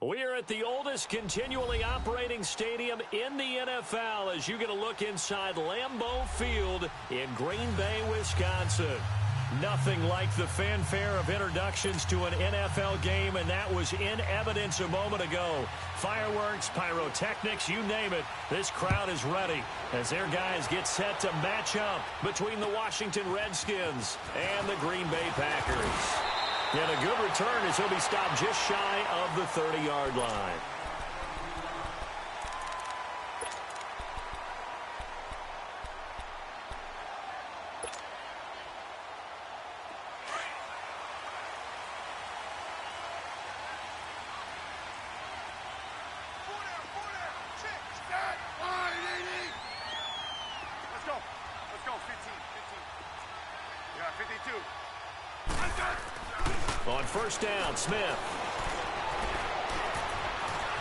We're at the oldest continually operating stadium in the NFL as you get a look inside Lambeau Field in Green Bay, Wisconsin. Nothing like the fanfare of introductions to an NFL game, and that was in evidence a moment ago. Fireworks, pyrotechnics, you name it, this crowd is ready as their guys get set to match up between the Washington Redskins and the Green Bay Packers. And a good return as he'll be stopped just shy of the 30-yard line. On first down, Smith.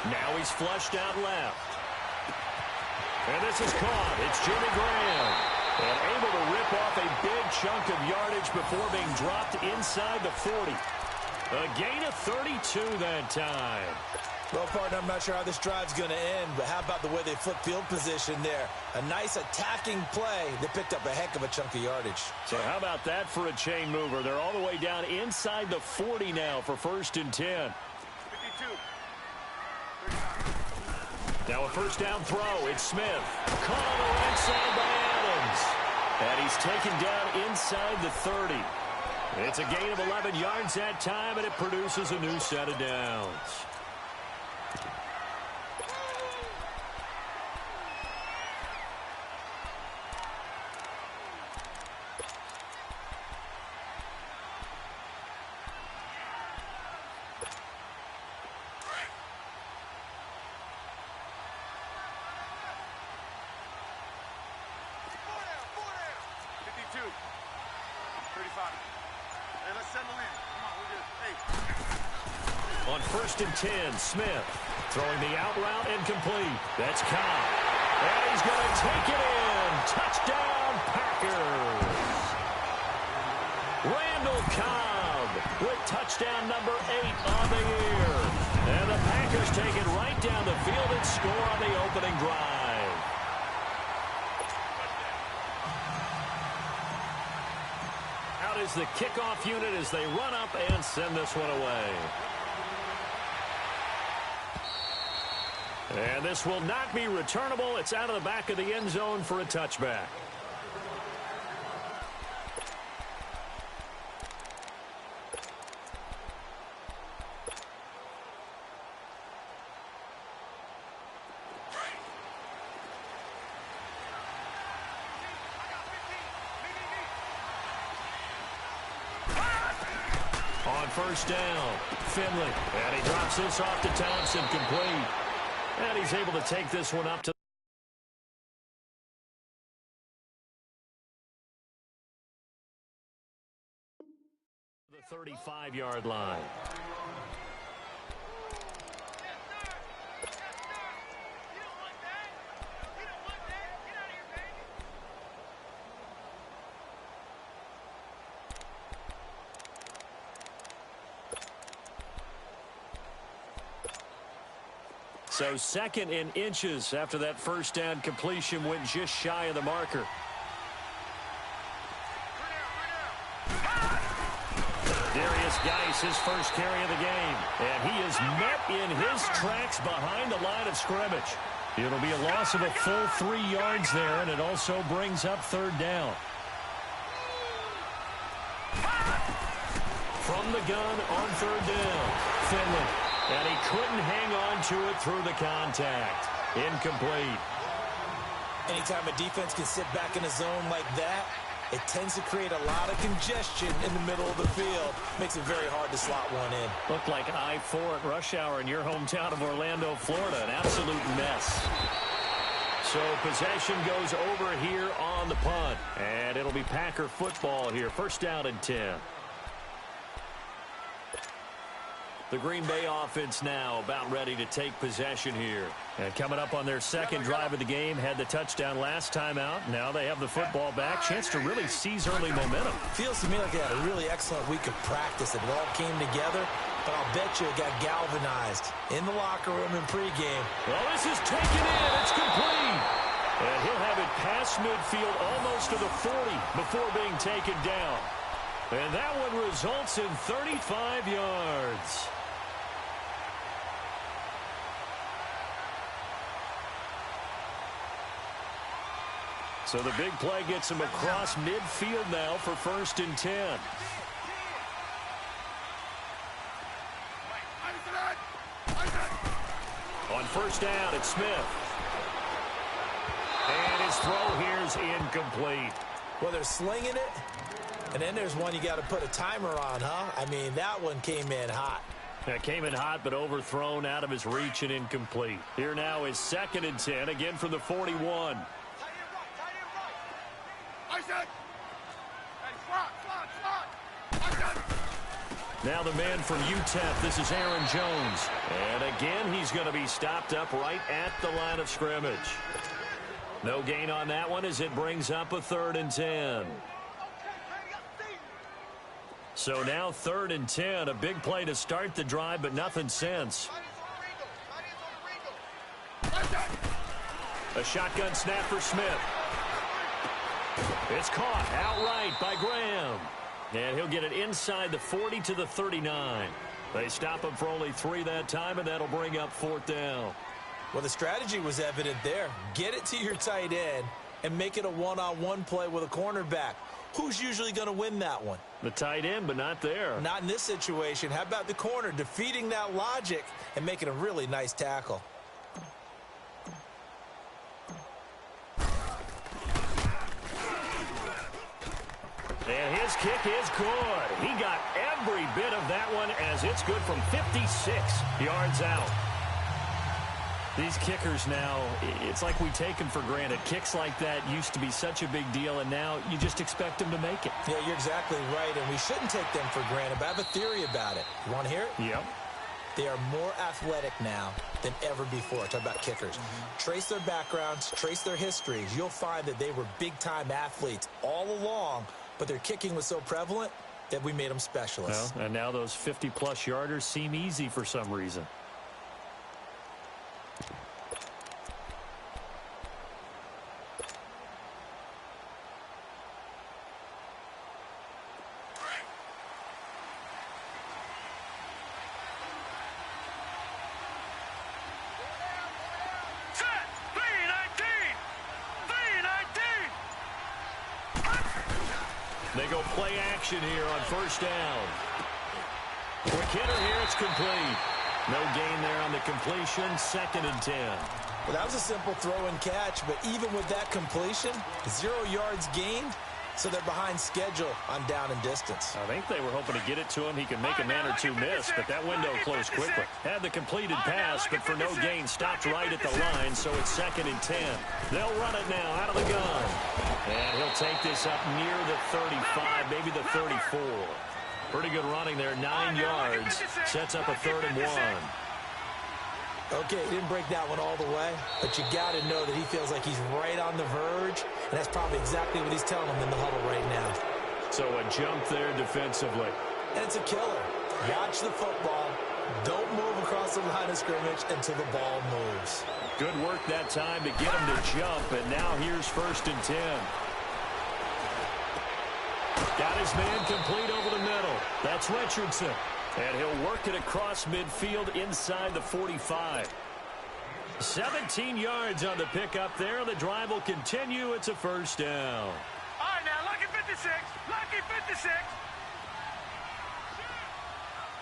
Now he's flushed out left. And this is caught. It's Jimmy Graham. And able to rip off a big chunk of yardage before being dropped inside the 40. A gain of 32 that time. Well, partner, I'm not sure how this drive's going to end, but how about the way they flip field position there? A nice attacking play. They picked up a heck of a chunk of yardage. So how about that for a chain mover? They're all the way down inside the 40 now for 1st and 10. 52. Now a first down throw. It's Smith. Caught on the right side by Adams. And he's taken down inside the 30. It's a gain of 11 yards that time, and it produces a new set of downs. On 1st and 10, Smith throwing the out route incomplete. That's Cobb. And he's going to take it in. Touchdown, Packers. Randall Cobb with touchdown number 8 on the year. And the Packers take it right down the field and score on the opening drive. Out is the kickoff unit as they run up and send this one away. And this will not be returnable. It's out of the back of the end zone for a touchback. On first down, Finley. And he drops this off to Thompson, complete. And he's able to take this one up to the 35-yard line. So 2nd and inches after that first down completion went just shy of the marker. Darius Geis, his first carry of the game. And he is met in his tracks behind the line of scrimmage. It'll be a loss of a full 3 yards there, and it also brings up 3rd down. From the gun on 3rd down, Finley. And he couldn't hang on to it through the contact. Incomplete. Anytime a defense can sit back in a zone like that, it tends to create a lot of congestion in the middle of the field. Makes it very hard to slot one in. Looked like I-4 at rush hour in your hometown of Orlando, Florida. An absolute mess. So possession goes over here on the punt. And it'll be Packer football here. 1st down and 10. The Green Bay offense now about ready to take possession here. And coming up on their 2nd drive of the game, had the touchdown last time out. Now they have the football back. Chance to really seize early momentum. Feels to me like they had a really excellent week of practice. It all came together. but I'll bet you it got galvanized in the locker room in pregame. Well, this is taken in. It's complete. And he'll have it past midfield almost to the 40 before being taken down. And that one results in 35 yards. So the big play gets him across midfield now for 1st and 10. On 1st down, it's Smith. And his throw here is incomplete. Well, they're slinging it, and then there's one you got to put a timer on, huh? I mean, that one came in hot. That came in hot, but overthrown out of his reach and incomplete. Here now is 2nd and 10, again from the 41. Now the man from UTEP, this is Aaron Jones. And again, he's going to be stopped up right at the line of scrimmage. No gain on that one as it brings up a 3rd and 10. So now 3rd and 10, a big play to start the drive, but nothing since. A shotgun snap for Smith. It's caught outright by Graham. And he'll get it inside the 40 to the 39. They stop him for only 3 that time, and that'll bring up 4th down. Well, the strategy was evident there. Get it to your tight end and make it a one-on-one play with a cornerback. Who's usually going to win that one? The tight end, but not there. Not in this situation. How about the corner defeating that logic and making a really nice tackle? And his kick is good. He got every bit of that one as it's good from 56 yards out. These kickers now, it's like we take them for granted. Kicks like that used to be such a big deal, and now you just expect them to make it. Yeah, you're exactly right, and we shouldn't take them for granted, but I have a theory about it. You want to hear it? Yep. They are more athletic now than ever before. Talk about kickers. Trace their backgrounds, trace their histories. You'll find that they were big-time athletes all along, but their kicking was so prevalent that we made them specialists. Well, and now those 50-plus yarders seem easy for some reason. They go play action here on 1st down. Quick hitter here, it's complete. No gain there on the completion, 2nd and 10. Well, that was a simple throw and catch, but even with that completion, 0 yards gained, so they're behind schedule on down and distance. I think they were hoping to get it to him. He could make a man or two miss, but that window closed quickly. Had the completed pass, but for no gain, stopped right at the line, so it's 2nd and 10. They'll run it now out of the gun. And he'll take this up near the 35, maybe the 34. Pretty good running there, 9 yards. Sets up a 3rd and 1. Okay, he didn't break that one all the way, but you got to know that he feels like he's right on the verge, and that's probably exactly what he's telling them in the huddle right now. So a jump there defensively. And it's a killer. Watch the football. Don't move across the line of scrimmage until the ball moves. Good work that time to get him to jump, and now here's 1st and 10. Got his man complete over the middle. That's Richardson. And he'll work it across midfield inside the 45. 17 yards on the pickup there. The drive will continue. It's a 1st down. All right, now, lucky 56. Lucky 56.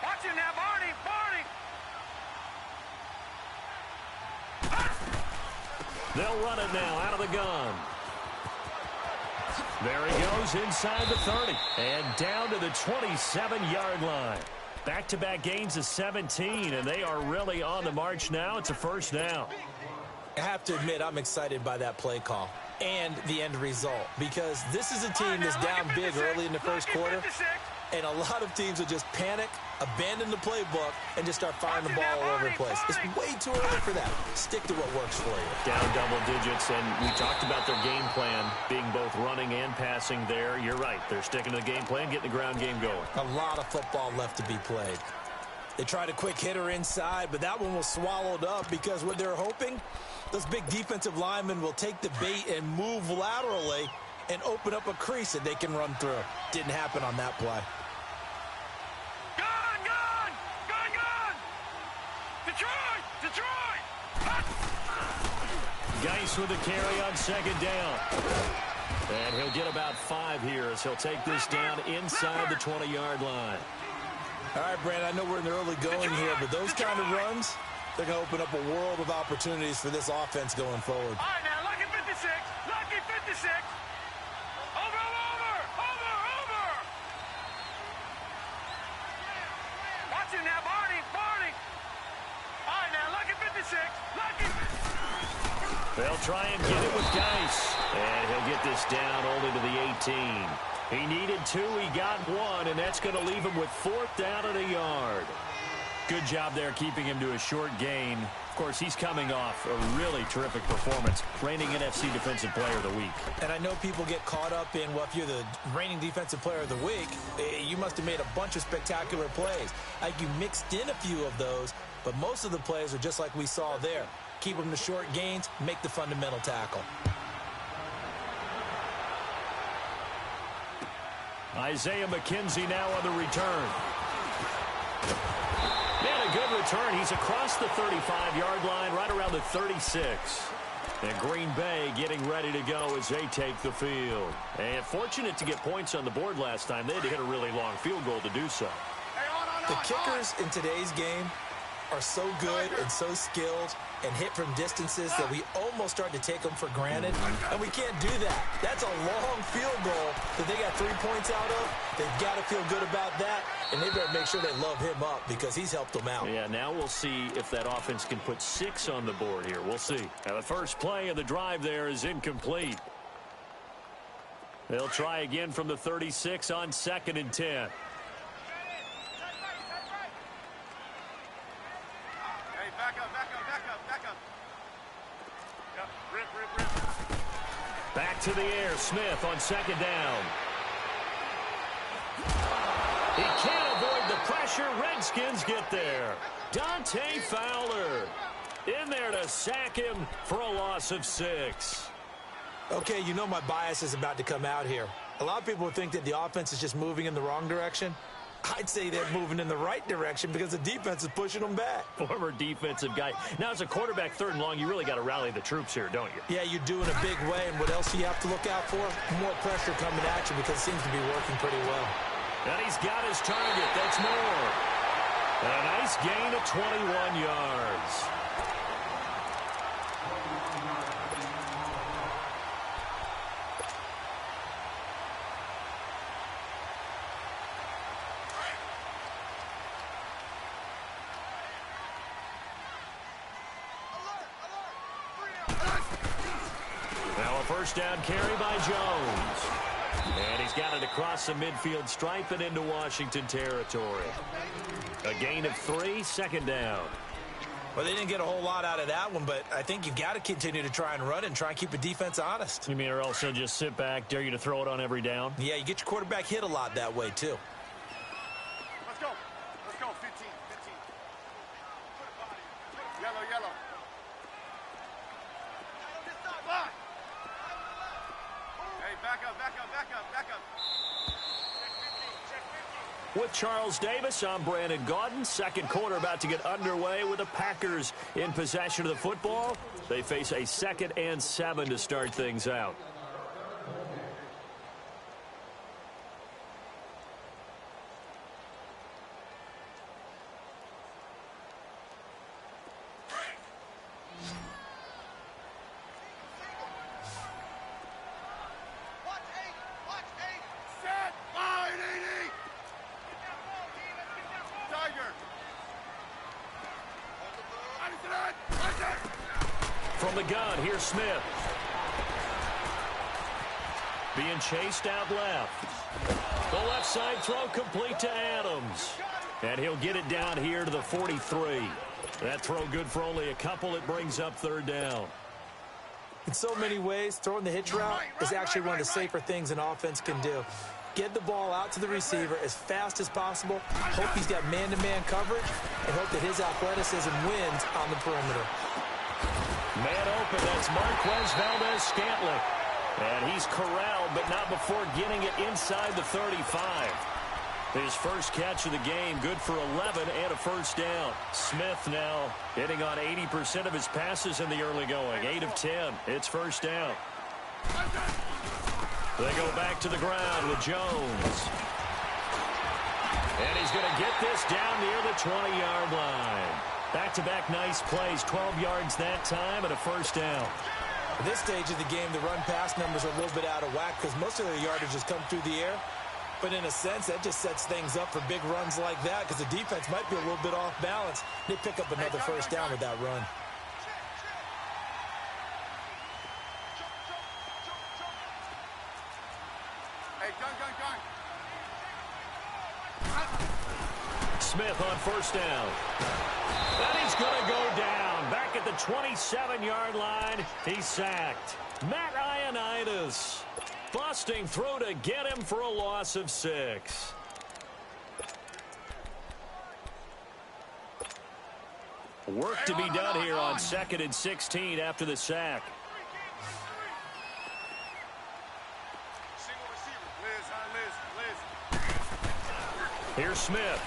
Watch him now, Barney. Barney. They'll run it now out of the gun. There he goes inside the 30. And down to the 27-yard line. Back-to-back gains of 17, and they are really on the march now. It's a 1st down. I have to admit, I'm excited by that play call and the end result, because this is a team that's down big early in the 1st quarter, and a lot of teams will just panic, abandon the playbook, and just start firing the ball all over the place. It's way too early for that. Stick to what works for you. Down double digits, and we talked about their game plan being both running and passing there. You're right. They're sticking to the game plan, getting the ground game going. A lot of football left to be played. They tried a quick hitter inside, but that one was swallowed up because what they're hoping, those big defensive linemen will take the bait and move laterally and open up a crease that they can run through. Didn't happen on that play. Gone! Detroit! Geis with the carry on second down. And he'll get about 5 here as he'll take this down inside the 20-yard line. All right, Brandon, I know we're in the early going here, but those kind of runs, they're going to open up a world of opportunities for this offense going forward. All right, now, lucky 56. Lucky 56. Over. Watch him now, Barney. All right, now, lucky 56. Lucky 56. They'll try and get it with Geis. And he'll get this down only to the 18. He needed 2, he got 1, and that's going to leave him with 4th down and a yard. Good job there keeping him to a short gain. Of course, he's coming off a really terrific performance, reigning NFC Defensive Player of the Week. And I know people get caught up in, well, if you're the reigning Defensive Player of the Week, you must have made a bunch of spectacular plays. Like you mixed in a few of those, but most of the plays are just like we saw there. Keep them to short gains, make the fundamental tackle. Isaiah McKenzie now on the return. Man, a good return. He's across the 35-yard line, right around the 36. And Green Bay getting ready to go as they take the field. And fortunate to get points on the board last time. They had to hit a really long field goal to do so. The kickers in today's game are so good and so skilled and hit from distances that we almost start to take them for granted, and we can't do that. That's a long field goal that they got 3 points out of. They've got to feel good about that, and they better make sure they love him up because he's helped them out. Yeah, now we'll see if that offense can put 6 on the board here. We'll see. Now, the first play of the drive there is incomplete. They'll try again from the 36 on 2nd and 10. Back to the air, Smith on 2nd down. He can't avoid the pressure. Redskins get there. Dante Fowler in there to sack him for a loss of 6. Okay, you know my bias is about to come out here. A lot of people would think that the offense is just moving in the wrong direction. I'd say they're moving in the right direction because the defense is pushing them back. Former defensive guy. Now, as a quarterback, 3rd and long, you really got to rally the troops here, don't you? Yeah, you do in a big way. And what else do you have to look out for? More pressure coming at you because it seems to be working pretty well. And he's got his target. That's more. And a nice gain of 21 yards. First down carry by Jones. And he's got it across the midfield stripe and into Washington territory. A gain of 3, 2nd down. Well, they didn't get a whole lot out of that one, but I think you've got to continue to try and run and try and keep the defense honest. You mean or else they'll just sit back, dare you to throw it on every down? Yeah, you get your quarterback hit a lot that way, too. Let's go. 15. Yellow. Hey, back up. With Charles Davis, I'm Brandon Gaudin. 2nd quarter about to get underway with the Packers in possession of the football. They face a 2nd and 7 to start things out. From the gun, here's Smith. Being chased out left. The left side throw complete to Adams. And he'll get it down here to the 43. That throw good for only a couple. It brings up 3rd down. In so many ways, throwing the hitch route is actually one of the safer things an offense can do. Get the ball out to the receiver as fast as possible. Hope he's got man-to-man coverage, and hope that his athleticism wins on the perimeter. Man open, that's Marquez Valdez-Scantling. And he's corralled, but not before getting it inside the 35. His first catch of the game, good for 11 and a first down. Smith now hitting on 80% of his passes in the early going. 8 of 10. It's first down. They go back to the ground with Jones. And he's going to get this down near the 20-yard line. Back-to-back nice plays, 12 yards that time and a first down. At this stage of the game, the run-pass numbers are a little bit out of whack because most of their yardage has come through the air. But in a sense, that just sets things up for big runs like that because the defense might be a little bit off balance. They pick up another first down with that run. Smith on first down. And he's going to go down. Back at the 27-yard line, he's sacked. Matt Ioannidis busting through to get him for a loss of 6. Work to be done here on 2nd and 16 after the sack. Here's Smith.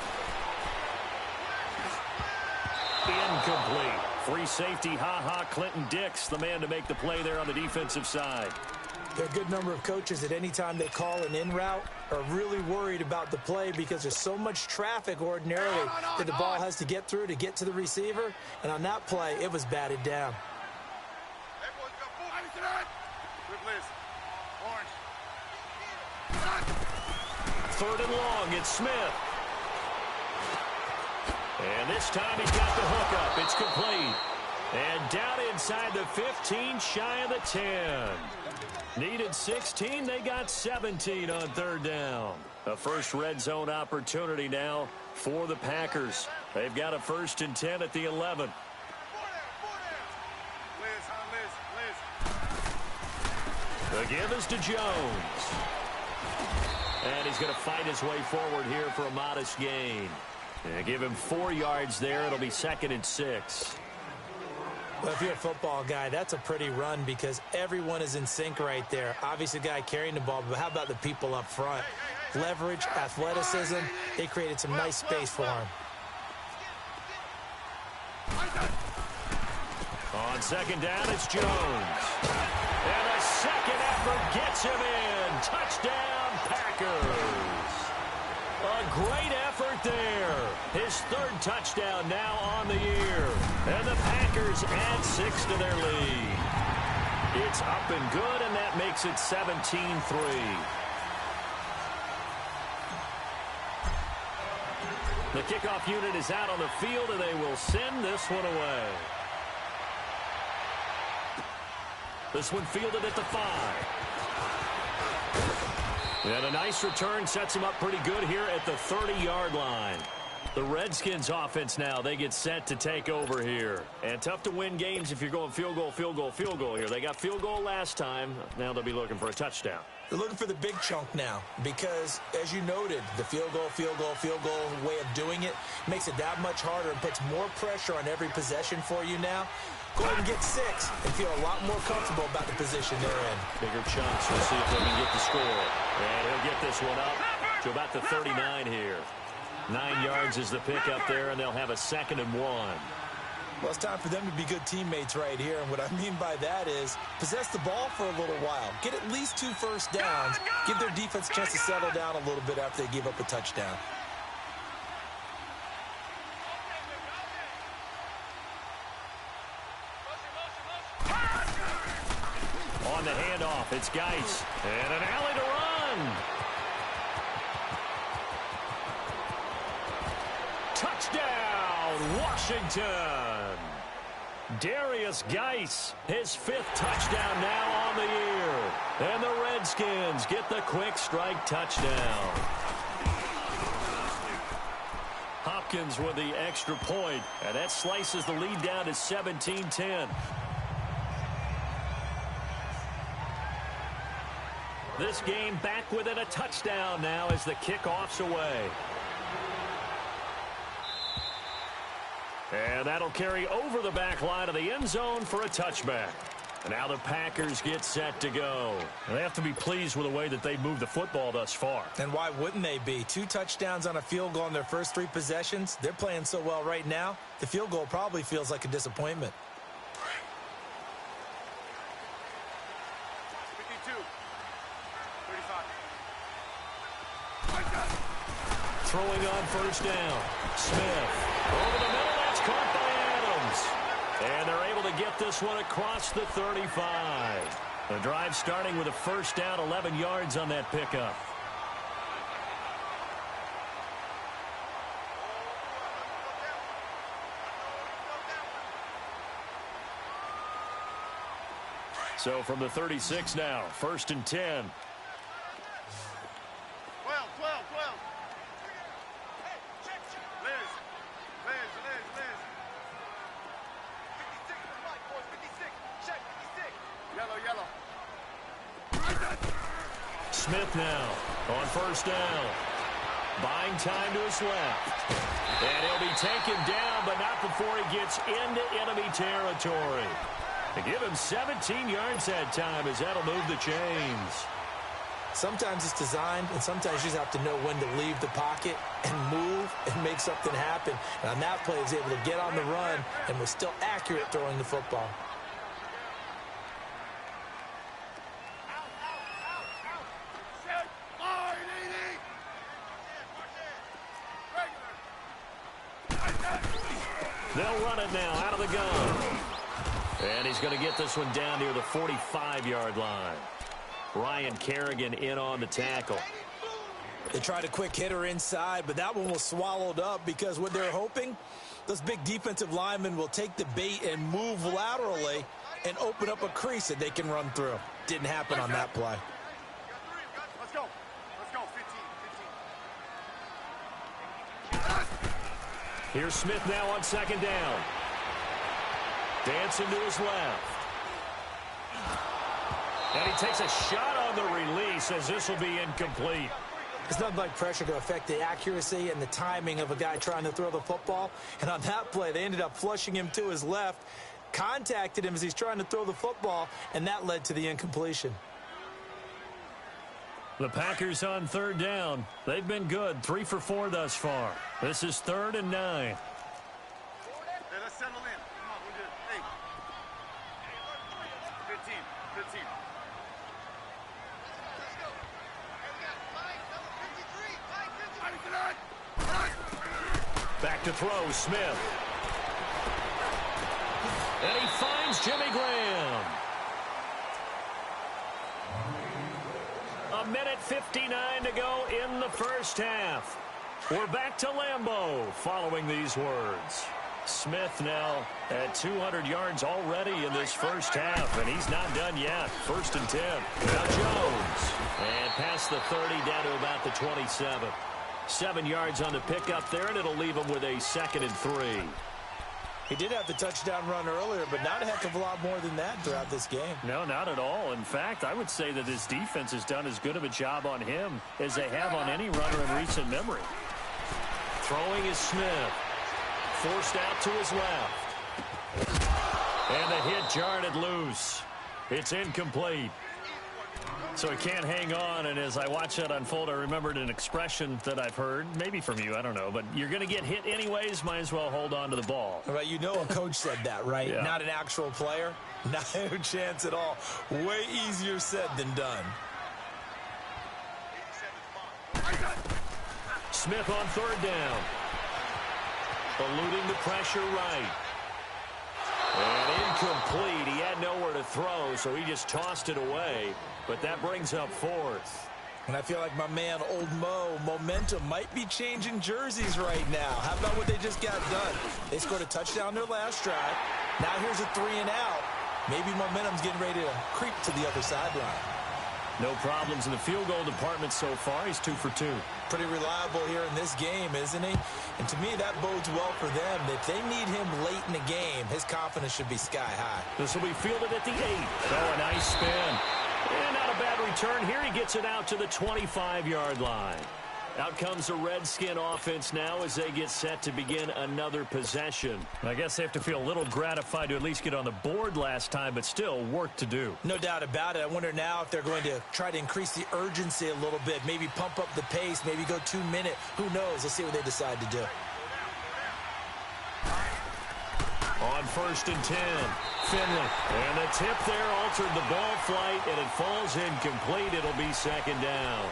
Incomplete. Free safety, Clinton Dix, the man to make the play there on the defensive side. There are a good number of coaches at any time they call an in route are really worried about the play because there's so much traffic ordinarily that the ball has to get through to get to the receiver. And on that play, it was batted down. Third and long, it's Smith. And this time he's got the hook up. It's complete. And down inside the 15, shy of the 10. Needed 16, they got 17 on third down. A first red zone opportunity now for the Packers. They've got a 1st and 10 at the 11. The give is to Jones. And he's going to fight his way forward here for a modest gain. Give him 4 yards there. It'll be 2nd and 6. Well, if you're a football guy, that's a pretty run because everyone is in sync right there. Obviously, the guy carrying the ball, but how about the people up front? Leverage, athleticism, they created some nice space for him. On 2nd down, it's Jones. And a second effort gets him in. Touchdown, Packers. A great effort there. His 3rd touchdown now on the year. And the Packers add 6 to their lead. It's up and good, and that makes it 17-3. The kickoff unit is out on the field, and they will send this one away. This one fielded at the 5. And a nice return sets him up pretty good here at the 30-yard line. The Redskins offense now, they get set to take over here. And tough to win games if you're going field goal, field goal, field goal here. They got field goal last time. Now they'll be looking for a touchdown. They're looking for the big chunk now because, as you noted, the field goal way of doing it makes it that much harder and puts more pressure on every possession for you now. Go ahead and get 6 and feel a lot more comfortable about the position they're in. Bigger chunks. We'll see if they can get the score. And he'll get this one up to about the 39 here. 9 yards is the pickup there, and they'll have a 2nd and 1. Well, it's time for them to be good teammates right here. And what I mean by that is possess the ball for a little while. Get at least 2 first downs. Give their defense a chance to settle down a little bit after they give up a touchdown. On the handoff, it's Geis. And an alley to run. Touchdown, Washington. Darius Geis, his 5th touchdown now on the year. And the Redskins get the quick strike touchdown. Hopkins with the extra point, and that slices the lead down to 17-10. This game back within a touchdown now as the kickoff's away. And that'll carry over the back line of the end zone for a touchback. And now the Packers get set to go. They have to be pleased with the way that they moved the football thus far. And why wouldn't they be? 2 touchdowns on a field goal in their first 3 possessions. They're playing so well right now, the field goal probably feels like a disappointment. 52. 35. Throwing on first down. Smith. Over the middle. That's caught by Adams. And they're able to get this one across the 35. The drive starting with a first down, 11 yards on that pickup. So from the 36 now, 1st and 10. 12. Liz. 56 for Mike, boys. 56. Check, 56. Yellow. Smith now on first down. Buying time to his left. And he'll be taken down, but not before he gets into enemy territory. They give him 17 yards that time as that'll move the chains. Sometimes it's designed, and sometimes you just have to know when to leave the pocket and move and make something happen. And on that play, he was able to get on the run and was still accurate throwing the football. They'll run it now out of the gun. And he's going to get this one down near the 45-yard line. Ryan Kerrigan in on the tackle. They tried a quick hitter inside, but that one was swallowed up because what they're hoping, those big defensive linemen will take the bait and move laterally and open up a crease that they can run through. Didn't happen on that play. Let's go. 15. Here's Smith now on second down. Dancing to his left. And he takes a shot on the release as this will be incomplete. It's nothing like pressure to affect the accuracy and the timing of a guy trying to throw the football. And on that play, they ended up flushing him to his left, contacted him as he's trying to throw the football, and that led to the incompletion. The Packers on third down. They've been good, 3 for 4 thus far. This is 3rd and 9. Hey, let's settle in. Come on, we're good. Hey. 15. Back to throw, Smith. And he finds Jimmy Graham. 1:59 to go in the first half. We're back to Lambeau following these words. Smith now at 200 yards already in this first half, and he's not done yet. 1st and 10. Now Jones. And past the 30 down to about the 27. 7 yards on the pickup there, and it'll leave him with a 2nd and 3. He did have the touchdown run earlier, but not a heck of a lot more than that throughout this game. No, not at all. In fact, I would say that this defense has done as good of a job on him as they have on any runner in recent memory. Throwing is Smith. Forced out to his left. And the hit jarred it loose. It's incomplete. So he can't hang on, and as I watch that unfold, I remembered an expression that I've heard, maybe from you, I don't know, but you're going to get hit anyways, might as well hold on to the ball. Right, you know a coach said that, right? Yeah. Not an actual player. Not a chance at all. Way easier said than done. Smith on third down. Eluding the pressure right. And incomplete. He had nowhere to throw, so he just tossed it away. But that brings up 4th. And I feel like my man, Old Mo, momentum might be changing jerseys right now. How about what they just got done? They scored a touchdown their last drive. Now here's a 3 and out. Maybe momentum's getting ready to creep to the other sideline. No problems in the field goal department so far. He's 2 for 2. Pretty reliable here in this game, isn't he? And to me, that bodes well for them. If they need him late in the game, his confidence should be sky high. This will be fielded at the 8. Oh, a nice spin. And not a bad return here. He gets it out to the 25-yard line. Out comes the Redskin offense now as they get set to begin another possession. I guess they have to feel a little gratified to at least get on the board last time, but still work to do. No doubt about it. I wonder now if they're going to try to increase the urgency a little bit, maybe pump up the pace, maybe go 2-minute. Who knows? Let's see what they decide to do. On 1st and 10, Finley. And the tip there altered the ball flight, and it falls incomplete. It'll be 2nd down.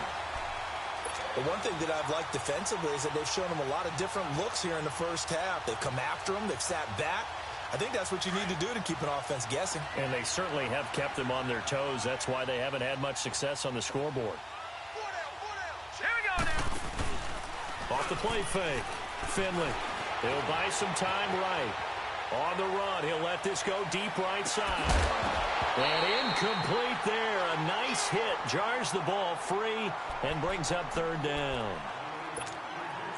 The one thing that I've liked defensively is that they've shown them a lot of different looks here in the first half. They've come after them. They've sat back. I think that's what you need to do to keep an offense guessing. And they certainly have kept them on their toes. That's why they haven't had much success on the scoreboard. Here we go now. Off the play fake. Finley. He'll buy some time right. On the run, he'll let this go deep right side. And incomplete there. A nice hit. Jars the ball free and brings up 3rd down.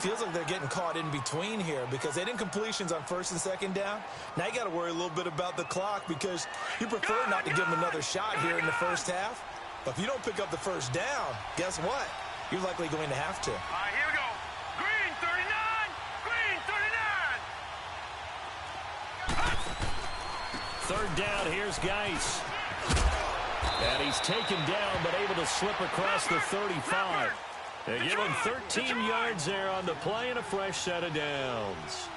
Feels like they're getting caught in between here because they didn't completions on 1st and 2nd down. Now you got to worry a little bit about the clock because you prefer not to give them another shot here in the first half. But if you don't pick up the 1st down, guess what? You're likely going to have to. All right, here we go. Green 39. Green 39. 3rd down, here's Geis. And he's taken down, but able to slip across the 35. They give him 13 yards there on the play and a fresh set of downs.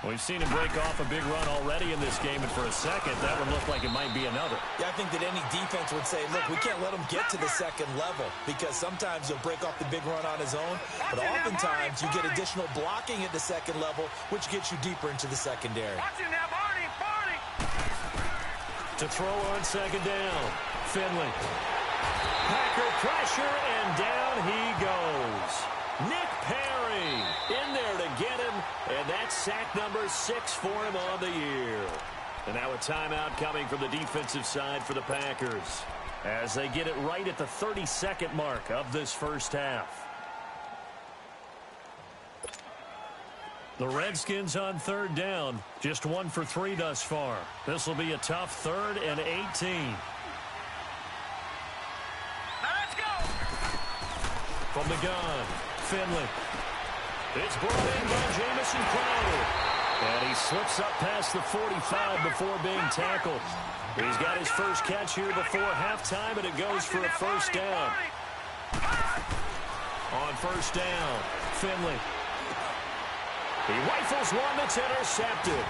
We've seen him break off a big run already in this game, and for a second, that one looked like it might be another. Yeah, I think that any defense would say, look, we can't let him get to the 2nd level because sometimes he'll break off the big run on his own, but oftentimes you get additional blocking at the 2nd level, which gets you deeper into the secondary. Watch him now, Barney. Barney. To throw on 2nd down, Finley. Packer pressure, and down he goes. Nick Perry in there to get him, and that's sack number 6 for him on the year. And now a timeout coming from the defensive side for the Packers as they get it right at the 32nd mark of this first half. The Redskins on 3rd down, just 1 for 3 thus far. This will be a tough 3rd and 18. From the gun, Finley. It's brought in by Jamison Crowder. And he slips up past the 45 before being tackled. He's got his first catch here before halftime, and it goes for a 1st down. On 1st down, Finley. He rifles one that's intercepted.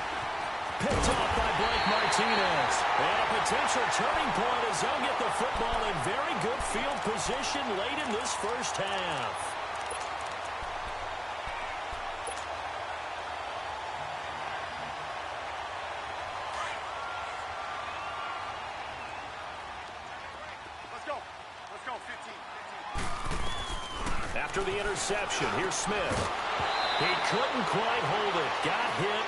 Picked off by Blake Martinez. And a potential turning point as they'll get the football in very good field position late in this first half. Let's go. Let's go. 15. After the interception, here's Smith. He couldn't quite hold it. Got hit.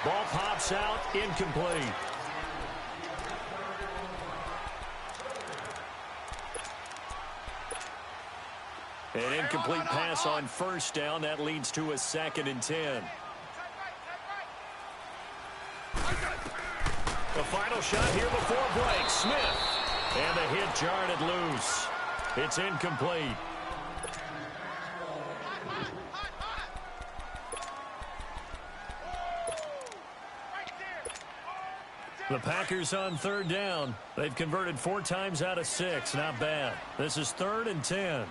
Ball pops out, incomplete. An incomplete pass on 1st down. That leads to a 2nd and 10. The final shot here before break. Smith. And the hit jarred it loose. It's incomplete. The Packers on 3rd down. They've converted 4 times out of 6. Not bad. This is 3rd and 10.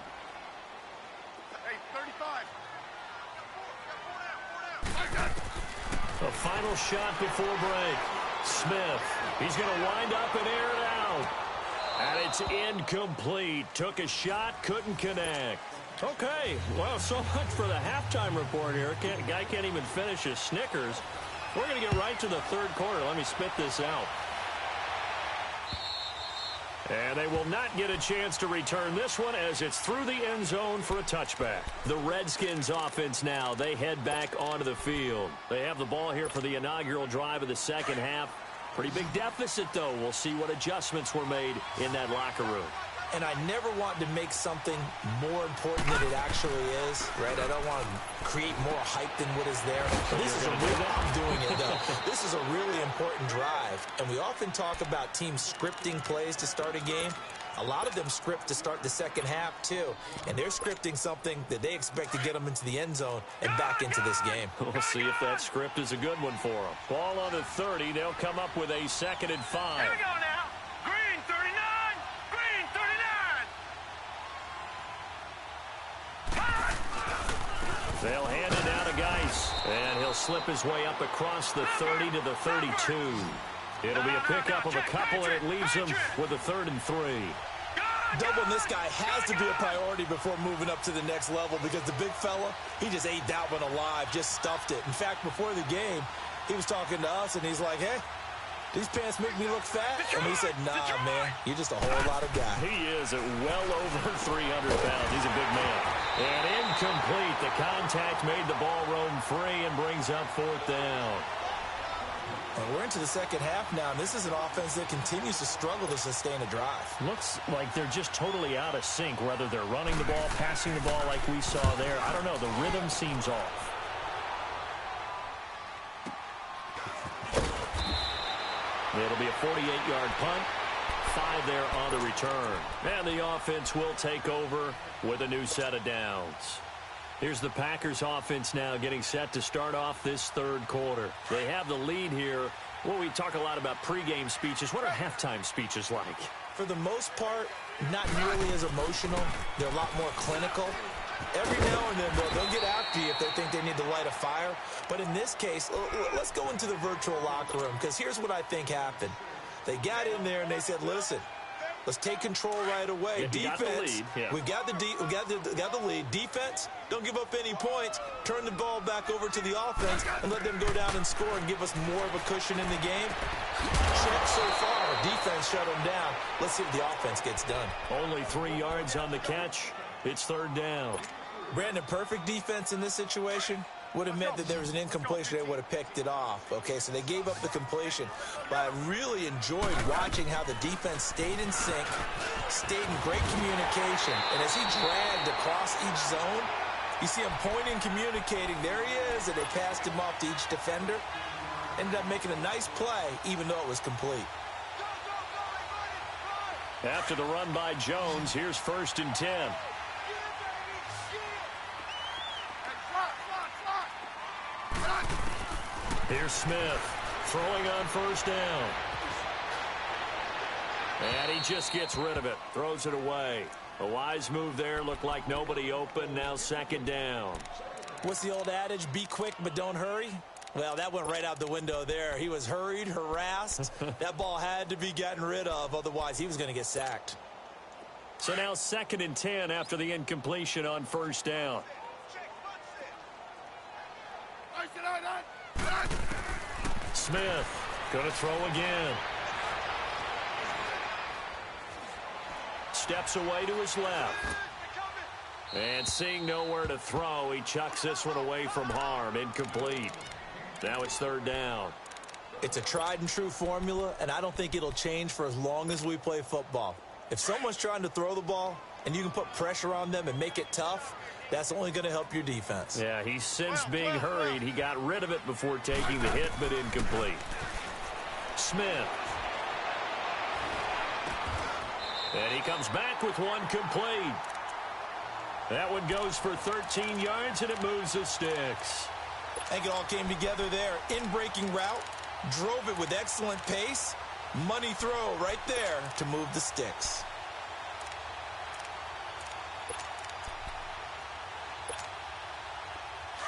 Hey, 35. The final shot before break. Smith. He's going to wind up and air it out. And it's incomplete. Took a shot, couldn't connect. Okay, well, so much for the halftime report here. Guy can't even finish his Snickers. We're going to get right to the 3rd quarter. Let me spit this out. And they will not get a chance to return this one as it's through the end zone for a touchback. The Redskins offense now, they head back onto the field. They have the ball here for the inaugural drive of the 2nd half. Pretty big deficit, though. We'll see what adjustments were made in that locker room. And I never want to make something more important than it actually is, right? I don't want to create more hype than what is there. But this is I'm doing it, though. This is a really important drive. And we often talk about teams scripting plays to start a game. A lot of them script to start the second half, too. And they're scripting something that they expect to get them into the end zone and back into this game. We'll see if that script is a good one for them. Ball on the 30. They'll come up with a 2nd and 5. Here we go now. Green 39. Green 39. They'll hand it down to Geis. And he'll slip his way up across the 30 to the 32. It'll be a pickup of a couple, and it leaves him with a 3rd and 3. Doubling this guy has to be a priority before moving up to the next level because the big fella, he just ate that one alive, just stuffed it. In fact, before the game, he was talking to us, and he's like, hey, these pants make me look fat? And we said, nah, man, you're just a whole lot of guy. He is at well over 300 pounds. He's a big man. And incomplete. The contact made the ball roam free and brings up 4th down. And we're into the second half now, and this is an offense that continues to struggle to sustain a drive. Looks like they're just totally out of sync, whether they're running the ball, passing the ball like we saw there. I don't know. The rhythm seems off. It'll be a 48-yard punt. 5 there on the return. And the offense will take over with a new set of downs. Here's the Packers offense now getting set to start off this 3rd quarter. They have the lead here. Well, we talk a lot about pregame speeches. What are halftime speeches like? For the most part, not nearly as emotional. They're a lot more clinical. Every now and then, they'll get after you if they think they need to light a fire. But in this case, let's go into the virtual locker room, because here's what I think happened. They got in there and they said, listen, let's take control right away. Defense, we got the lead. Defense, don't give up any points. Turn the ball back over to the offense and let them go down and score and give us more of a cushion in the game. Check so far. Defense shut them down. Let's see if the offense gets done. Only 3 yards on the catch. It's 3rd down. Brandon, perfect defense in this situation would have meant that there was an incompletion. They would have picked it off. Okay, so they gave up the completion. But I really enjoyed watching how the defense stayed in sync, stayed in great communication. And as he dragged across each zone, you see him pointing, communicating. There he is, and they passed him off to each defender. Ended up making a nice play, even though it was complete. After the run by Jones, here's 1st and 10. Here's Smith throwing on 1st down. And he just gets rid of it, throws it away. A wise move there, looked like nobody open, now 2nd down. What's the old adage, be quick but don't hurry? Well, that went right out the window there. He was hurried, harassed. That ball had to be gotten rid of, otherwise he was going to get sacked. So now 2nd and 10 after the incompletion on 1st down. Smith going to throw again. Steps away to his left. And seeing nowhere to throw, he chucks this one away from harm. Incomplete. Now it's 3rd down. It's a tried and true formula, and I don't think it'll change for as long as we play football. If someone's trying to throw the ball and you can put pressure on them and make it tough, that's only going to help your defense. Yeah, he's since being hurried. He got rid of it before taking the hit, but incomplete. Smith. And he comes back with one complete. That one goes for 13 yards, and it moves the sticks. I think it all came together there. In-breaking route, drove it with excellent pace. Money throw right there to move the sticks.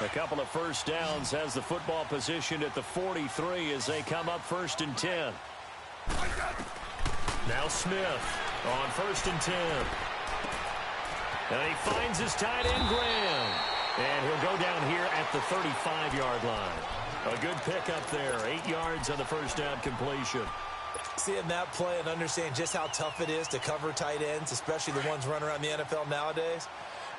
A couple of 1st downs has the football positioned at the 43 as they come up 1st and 10. Now Smith on 1st and 10. And he finds his tight end, Graham. And he'll go down here at the 35-yard line. A good pickup there. 8 yards on the 1st down completion. Seeing that play and understanding just how tough it is to cover tight ends, especially the ones running around the NFL nowadays,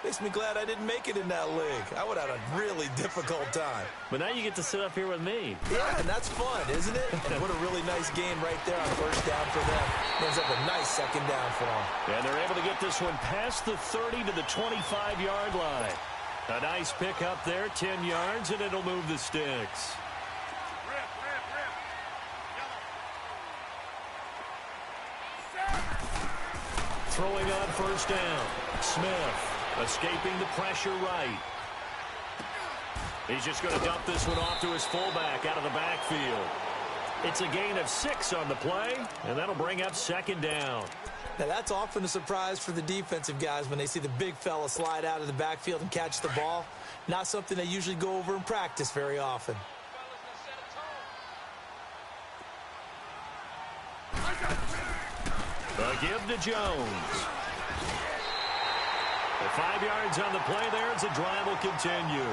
makes me glad I didn't make it in that league. I would have had a really difficult time. But now you get to sit up here with me. Yeah, and that's fun, isn't it? And what a really nice game right there on 1st down for them. Ends up a nice 2nd down for them. And they're able to get this one past the 30 to the 25-yard line. A nice pickup there, 10 yards, and it'll move the sticks. throwing on first down. Smith escaping the pressure right. He's just going to dump this one off to his fullback out of the backfield. It's a gain of 6 on the play, and that'll bring up second down. Now, that's often a surprise for the defensive guys when they see the big fella slide out of the backfield and catch the ball. Not something they usually go over in practice very often. The give to Jones. The 5 yards on the play there as the drive will continue.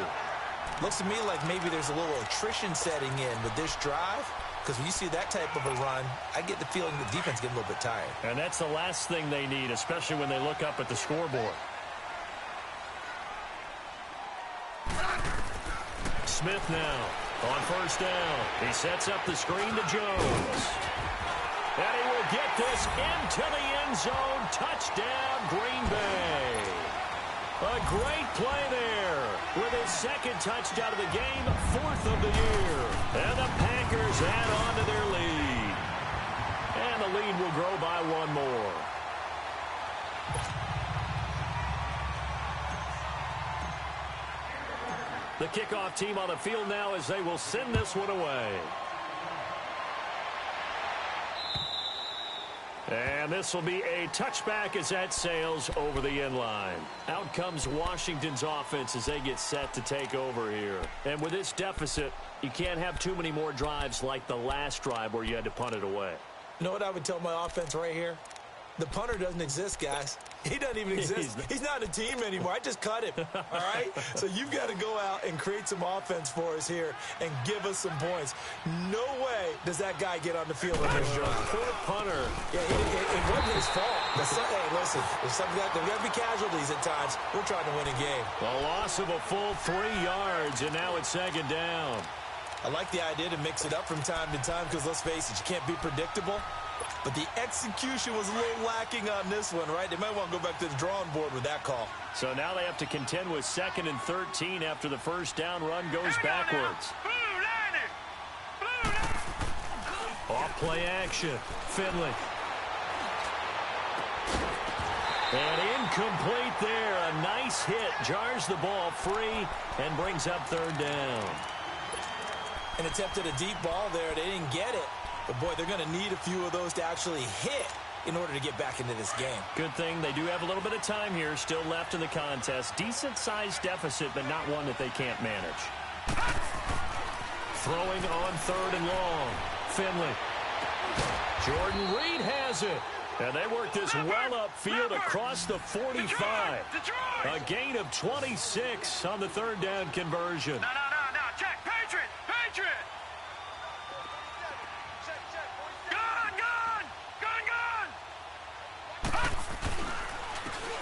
Looks to me like maybe there's a little attrition setting in with this drive. Because when you see that type of a run, I get the feeling the defense getting a little bit tired. And that's the last thing they need, especially when they look up at the scoreboard. Smith now on first down. He sets up the screen to Jones. And he will get this into the end zone. Touchdown, Green Bay. A great play there with his second touchdown of the game, 4th of the year. And the Packers add on to their lead. And the lead will grow by 1 more. The kickoff team on the field now as they will send this one away. And this will be a touchback as that sails over the end line. Out comes Washington's offense as they get set to take over here. And with this deficit, you can't have too many more drives like the last drive where you had to punt it away. You know what I would tell my offense right here? The punter doesn't exist, guys. He doesn't even exist. He's not a team anymore. I just cut him, all right? So you've got to go out and create some offense for us here and give us some points. No way does that guy get on the field on this drive. Poor punter. Yeah, it wasn't his fault. Hey, listen, there's got to be casualties at times. We're trying to win a game. A loss of a full 3 yards, and now it's second down. I like the idea to mix it up from time to time because, let's face it, you can't be predictable. But the execution was a little lacking on this one, right? They might want to go back to the drawing board with that call. So now they have to contend with 2nd and 13 after the first down run goes backwards. Off play action. Finley. And incomplete there. A nice hit. Jars the ball free and brings up 3rd down. And attempted a deep ball there. They didn't get it. But, boy, they're going to need a few of those to actually hit in order to get back into this game. Good thing they do have a little bit of time here still left in the contest. Decent-sized deficit, but not one that they can't manage. Throwing on 3rd and long. Finley. Jordan Reed has it. And they work this well upfield across the 45. A gain of 26 on the 3rd down conversion. No. Check. Patriot.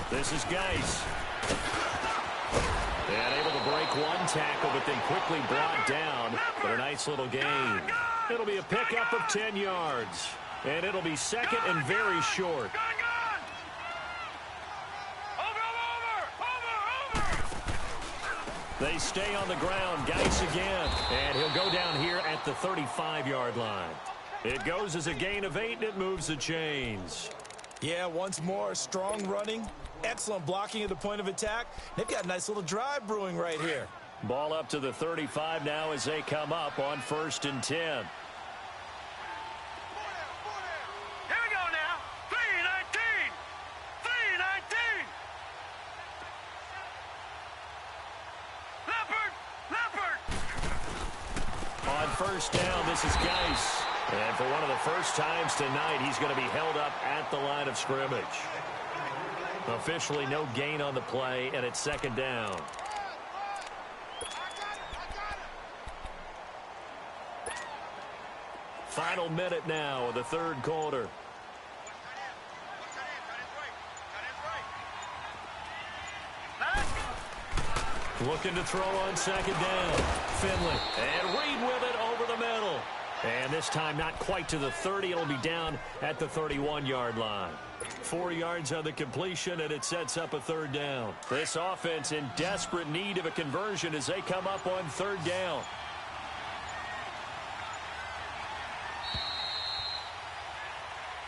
This is Geis. And able to break one tackle, but then quickly brought down. But a nice little gain. It'll be a pickup of 10 yards. And it'll be 2nd and very short. They stay on the ground. Geis again. And he'll go down here at the 35-yard line. It goes as a gain of 8, and it moves the chains. Yeah, once more, strong running. Excellent blocking at the point of attack. They've got a nice little drive brewing right here. Ball up to the 35 now as they come up on 1st and 10. Here we go now. 3-19. Leopard. On 1st down, this is Geis. And for one of the first times tonight, he's going to be held up at the line of scrimmage. Officially no gain on the play, and it's 2nd down. Final minute now of the 3rd quarter. Looking to throw on 2nd down. Finley. And Reed with it over the middle. And this time not quite to the 30. It'll be down at the 31-yard line. 4 yards on the completion, and it sets up a 3rd down. This offense in desperate need of a conversion as they come up on 3rd down.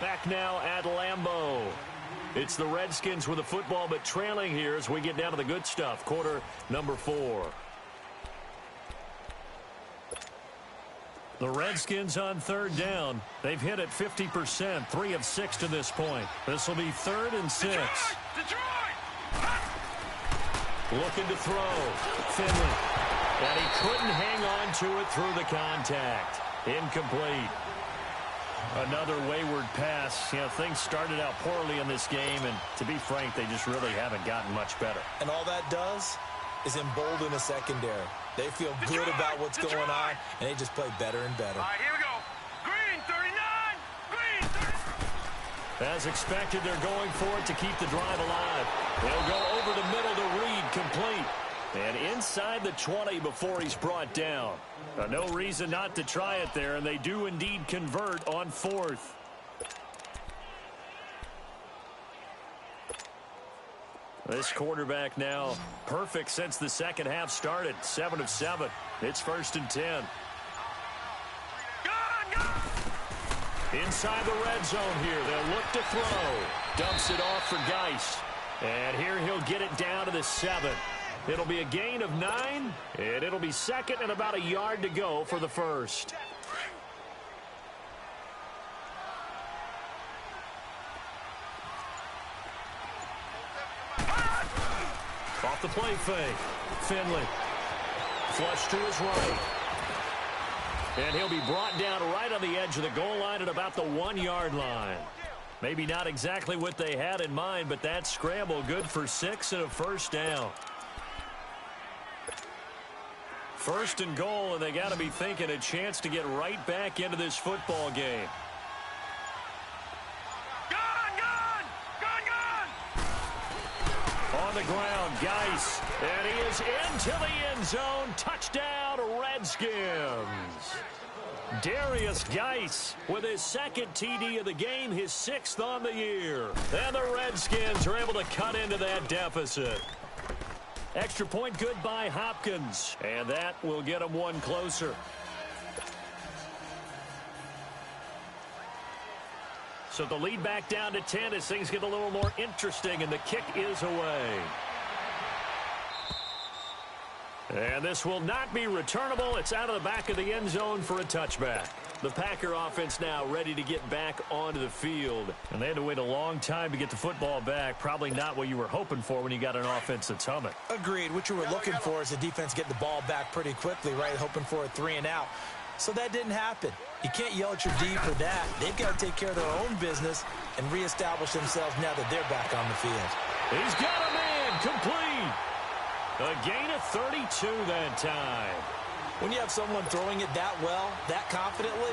Back now at Lambeau. It's the Redskins with the football, but trailing here as we get down to the good stuff. Quarter number 4. The Redskins on third down. They've hit it 50%, 3 of 6 to this point. This will be 3rd and 6. Detroit! Looking to throw. Finley. And he couldn't hang on to it through the contact. Incomplete. Another wayward pass. You know, things started out poorly in this game, and to be frank, they just really haven't gotten much better. And all that does is embolden a secondary. They feel good about what's going on, and they just play better and better. All right, here we go. Green, 39. Green, 39. As expected, they're going for it to keep the drive alive. They'll go over the middle to Reed, complete. And inside the 20 before he's brought down. No reason not to try it there, and they do indeed convert on 4th. This quarterback now perfect since the second half started. 7 of 7. It's 1st and 10. Inside the red zone here. They'll look to throw. Dumps it off for Geis. And here he'll get it down to the 7. It'll be a gain of 9, and it'll be 2nd and about a yard to go for the 1st. Off the play fake. Finley. Flush to his right. And he'll be brought down right on the edge of the goal line at about the 1-yard line. Maybe not exactly what they had in mind, but that scramble good for 6 and a 1st down. 1st and goal, and they got to be thinking a chance to get right back into this football game. On the ground, Geis, and he is into the end zone. Touchdown, Redskins. Darius Geis with his 2nd TD of the game, his 6th on the year. And the Redskins are able to cut into that deficit. Extra point good by Hopkins, and that will get them 1 closer. So the lead back down to 10 as things get a little more interesting, and the kick is away. And this will not be returnable. It's out of the back of the end zone for a touchback. The Packer offense now ready to get back onto the field. And they had to wait a long time to get the football back. Probably not what you were hoping for when you got an offense that's humming. Agreed. What you were looking for is the defense getting the ball back pretty quickly, right? Hoping for a 3 and out. So that didn't happen. You can't yell at your D for that. They've got to take care of their own business and reestablish themselves now that they're back on the field. He's got a man complete. A gain of 32 that time. When you have someone throwing it that well, that confidently,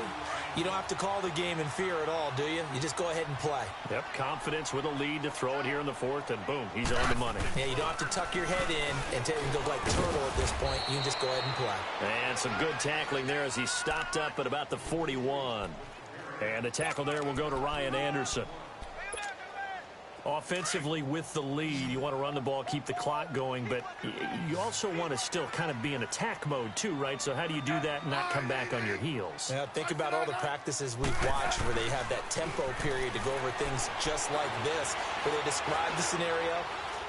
you don't have to call the game in fear at all, do you? You just go ahead and play. Yep, confidence with a lead to throw it here in the 4th, and boom, he's on the money. Yeah, you don't have to tuck your head in and go like turtle at this point. You can just go ahead and play. And some good tackling there as he stopped up at about the 41. And the tackle there will go to Ryan Anderson. Offensively with the lead, you want to run the ball, keep the clock going, but you also want to still kind of be in attack mode too, right? So how do you do that and not come back on your heels? Yeah, think about all the practices we've watched where they have that tempo period to go over things just like this, where they describe the scenario,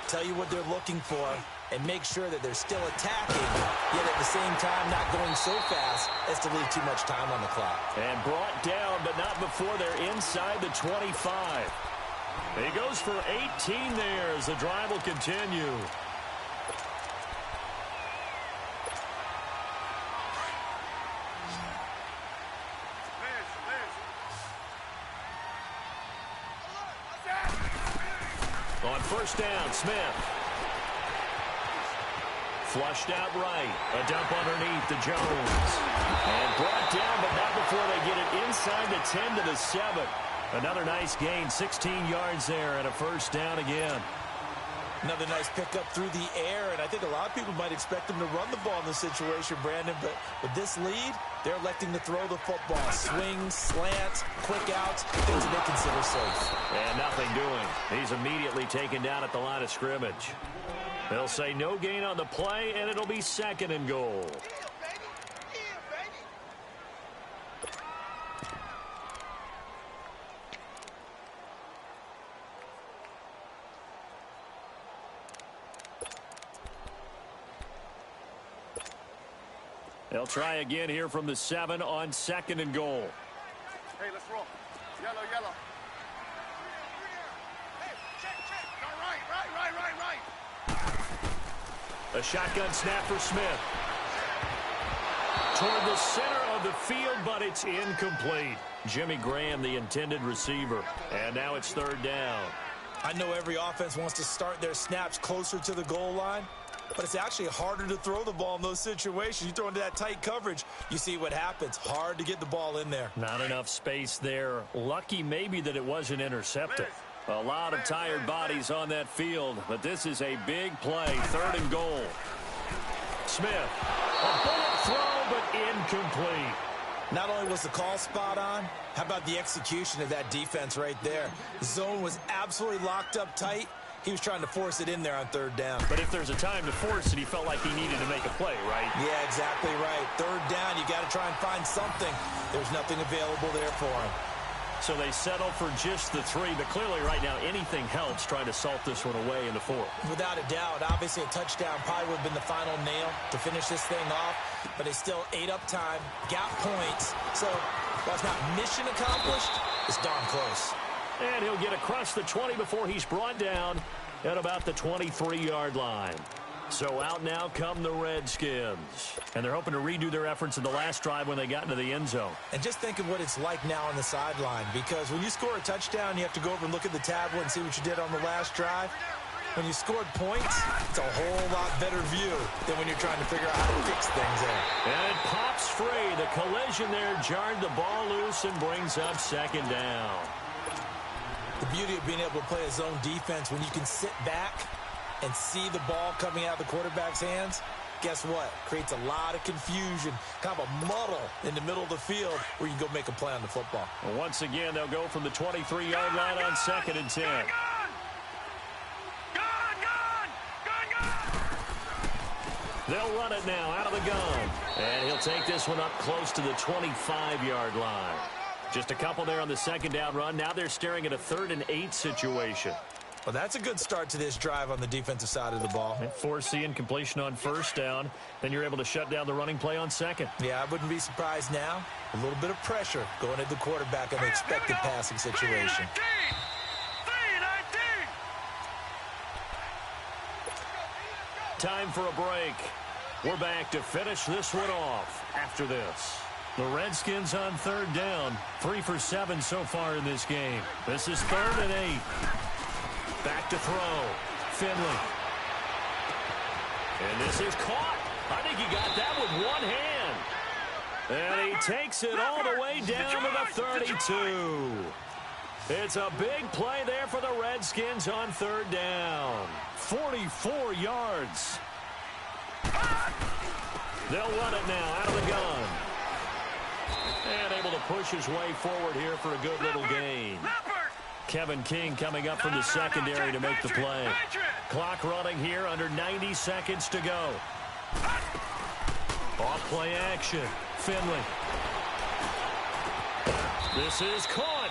tell you what they're looking for, and make sure that they're still attacking, yet at the same time not going so fast as to leave too much time on the clock. And brought down, but not before they're inside the 25. He goes for 18 there as the drive will continue. On 1st down, Smith. Flushed out right. A dump underneath to Jones. And brought down, but not before they get it inside the 10 to the 7. Another nice gain, 16 yards there, and a 1st down again. Another nice pickup through the air, and I think a lot of people might expect him to run the ball in this situation, Brandon, but with this lead, they're electing to throw the football. Swings, slants, quick outs, things that they consider safe. And nothing doing. He's immediately taken down at the line of scrimmage. They'll say no gain on the play, and it'll be 2nd and goal. They'll try again here from the 7 on 2nd and goal. Hey, let's roll. Yellow, yellow. Hey, check. Go right. A shotgun snap for Smith. Toward the center of the field, but it's incomplete. Jimmy Graham, the intended receiver. And now it's 3rd down. I know every offense wants to start their snaps closer to the goal line, but it's actually harder to throw the ball in those situations. You throw into that tight coverage, you see what happens. Hard to get the ball in there. Not enough space there. Lucky maybe that it wasn't intercepted. A lot of tired bodies on that field, but this is a big play. 3rd and goal. Smith. A bullet throw, but incomplete. Not only was the call spot on, how about the execution of that defense right there? The zone was absolutely locked up tight. He was trying to force it in there on 3rd down. But if there's a time to force it, he felt like he needed to make a play, right? Yeah, exactly right. 3rd down, you got to try and find something. There's nothing available there for him. So they settle for just the 3, but clearly right now anything helps trying to salt this one away in the 4th. Without a doubt, obviously a touchdown probably would have been the final nail to finish this thing off, but they still ate up time, got points. So while it's not mission accomplished, it's darn close. And he'll get across the 20 before he's brought down at about the 23-yard line. So out now come the Redskins. And they're hoping to redo their efforts in the last drive when they got into the end zone. And just think of what it's like now on the sideline, because when you score a touchdown, you have to go over and look at the tablet and see what you did on the last drive. When you scored points, it's a whole lot better view than when you're trying to figure out how to fix things there. And it pops free. The collision there jarred the ball loose and brings up 2nd down. The beauty of being able to play a zone defense when you can sit back and see the ball coming out of the quarterback's hands, guess what? Creates a lot of confusion, kind of a muddle in the middle of the field where you can go make a play on the football. Well, once again, they'll go from the 23-yard line on 2nd and 10. They'll run it now out of the gun. And he'll take this one up close to the 25-yard line. Just a couple there on the 2nd down run. Now they're staring at a 3rd and 8 situation. Well, that's a good start to this drive on the defensive side of the ball. Force the incompletion on 1st down. Then you're able to shut down the running play on 2nd. Yeah, I wouldn't be surprised now. A little bit of pressure going at the quarterback in the expected passing situation. Time for a break. We're back to finish this one off after this. The Redskins on 3rd down. 3 for 7 so far in this game. This is 3rd and 8. Back to throw. Finley. And this is caught. I think he got that with one hand. And he takes it all the way down to the 32. It's a big play there for the Redskins on 3rd down. 44 yards. They'll run it now out of the gun. And able to push his way forward here for a good little gain. Kevin King coming up from the secondary to make the play. Clock running here, under 90 seconds to go. Off play action. Finley. This is caught.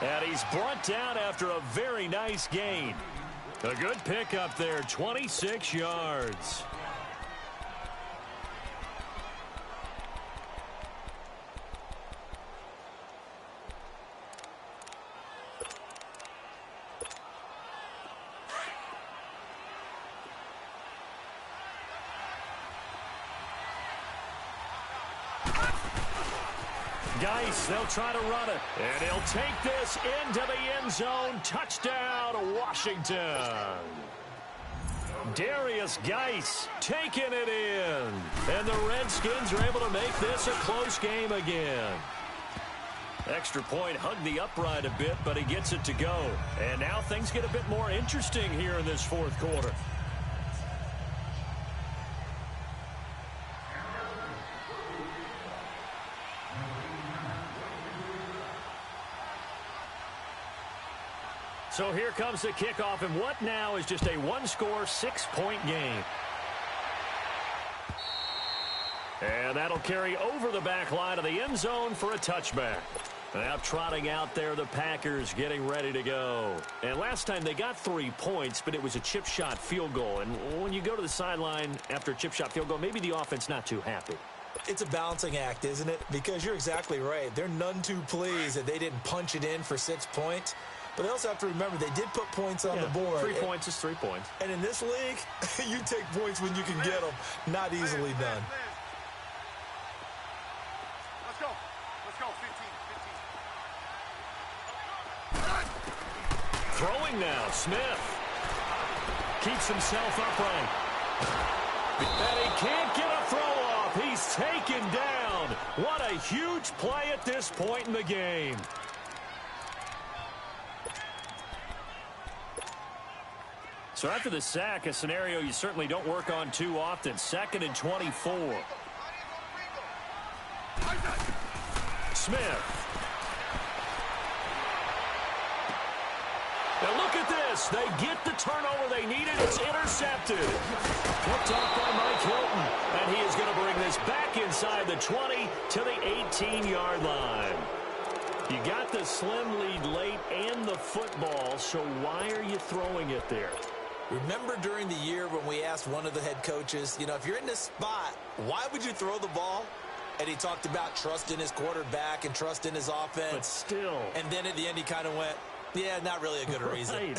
And he's brought down after a very nice gain. A good pickup there, 26 yards. Geis, they'll try to run it. And he'll take this into the end zone. Touchdown, Washington. Darius Geis taking it in. And the Redskins are able to make this a close game again. Extra point hugged the upright a bit, but he gets it to go. And now things get a bit more interesting here in this 4th quarter. So here comes the kickoff, and what now is just a one-score, 6-point game. And that'll carry over the back line of the end zone for a touchback. Now trotting out there, the Packers getting ready to go. And last time they got 3 points, but it was a chip shot field goal. And when you go to the sideline after a chip shot field goal, maybe the offense not too happy. It's a balancing act, isn't it? Because you're exactly right. They're none too pleased that they didn't punch it in for 6 points. But they also have to remember they did put points on the board. 3 points is 3 points. And in this league, you take points when you can get them. Not easily done. Let's go. Let's go. 15. Throwing now, Smith. Keeps himself upright. And he can't get a throw off. He's taken down. What a huge play at this point in the game. So after the sack, a scenario you certainly don't work on too often. 2nd and 24. Smith. Now look at this. They get the turnover they needed. It's intercepted. Picked off by Mike Hilton. And he is going to bring this back inside the 20 to the 18-yard line. You got the slim lead late and the football, so why are you throwing it there? Remember during the year when we asked one of the head coaches, you know, if you're in this spot, why would you throw the ball? And he talked about trust in his quarterback and trust in his offense. But still. And then at the end he kind of went, yeah, not really a good reason.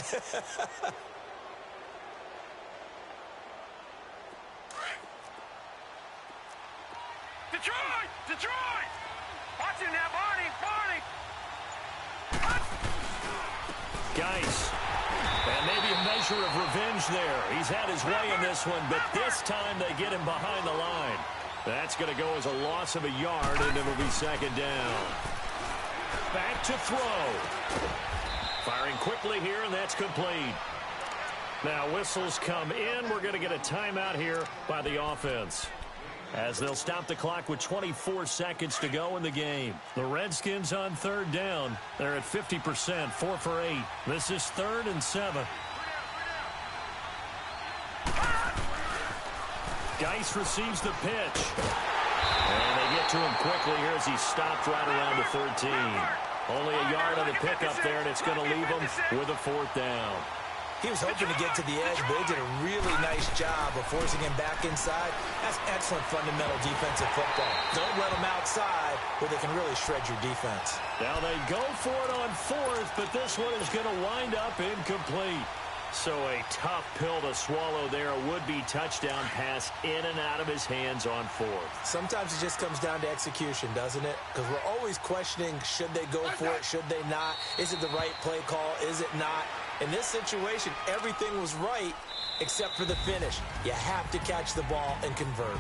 Detroit! Detroit! Watch it now, Barney! Geis. And maybe a measure of revenge there. He's had his way in this one, but this time they get him behind the line. That's going to go as a loss of a yard, and it'll be 2nd down. Back to throw. Firing quickly here, and that's complete. Now whistles come in. We're going to get a timeout here by the offense, as they'll stop the clock with 24 seconds to go in the game. The Redskins on 3rd down. They're at 50%, 4 for 8. This is 3rd and 7. Geis receives the pitch. And they get to him quickly here as he stopped right around the 13. Only a yard on the pickup there, and it's going to leave him with a 4th down. He was hoping to get to the edge, but they did a really nice job of forcing him back inside. That's excellent fundamental defensive football. Don't let them outside where they can really shred your defense. Now they go for it on 4th, but this one is going to wind up incomplete. So a tough pill to swallow there. A would-be touchdown pass in and out of his hands on 4th. Sometimes it just comes down to execution, doesn't it? Because we're always questioning, should they go for it, should they not? Is it the right play call, is it not? In this situation, everything was right except for the finish. You have to catch the ball and convert.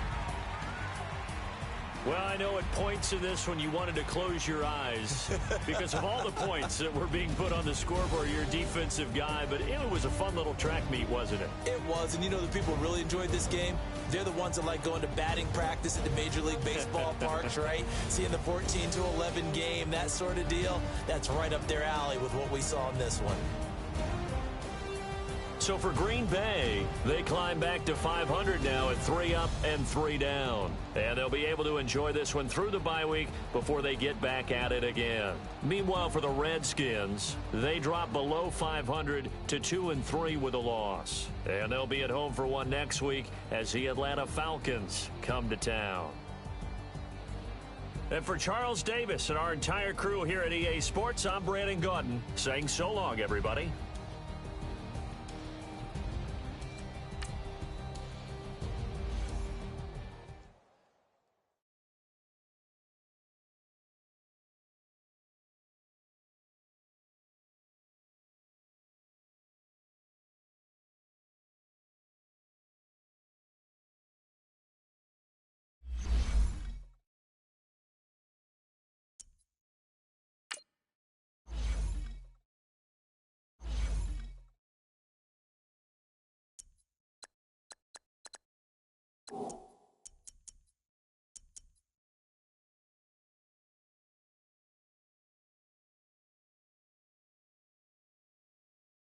Well, I know at points in this when you wanted to close your eyes because of all the points that were being put on the scoreboard. You're a defensive guy, but it was a fun little track meet, wasn't it? It was, and you know the people really enjoyed this game? They're the ones that like going to batting practice at the Major League Baseball parks, right? Seeing the 14-11 game, that sort of deal. That's right up their alley with what we saw in this one. So for Green Bay, they climb back to 500 now at 3 up and 3 down. And they'll be able to enjoy this one through the bye week before they get back at it again. Meanwhile, for the Redskins, they drop below 500 to 2-3 with a loss. And they'll be at home for one next week as the Atlanta Falcons come to town. And for Charles Davis and our entire crew here at EA Sports, I'm Brandon Gaudin saying so long, everybody.